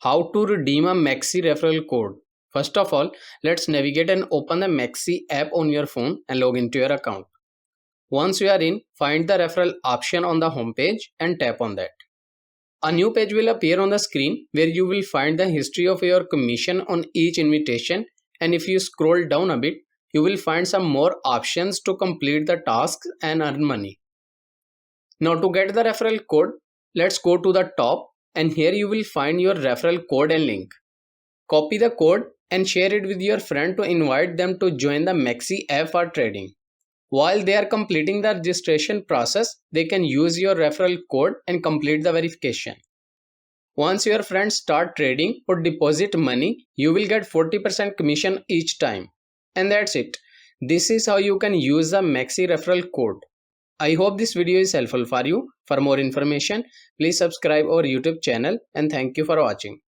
How to redeem a Mexc referral code. First of all, let's navigate and open the Mexc app on your phone and log into your account. Once you are in, find the referral option on the home page and tap on that. A new page will appear on the screen where you will find the history of your commission on each invitation, and if you scroll down a bit, you will find some more options to complete the tasks and earn money. Now to get the referral code, let's go to the top and here you will find your referral code and link. Copy the code and share it with your friend to invite them to join the Mexc app for trading. While they are completing the registration process, they can use your referral code and complete the verification. Once your friends start trading or deposit money, you will get 40% commission each time. And that's it. This is how you can use the Mexc referral code. I hope this video is helpful for you. For more information, please subscribe our YouTube channel and thank you for watching.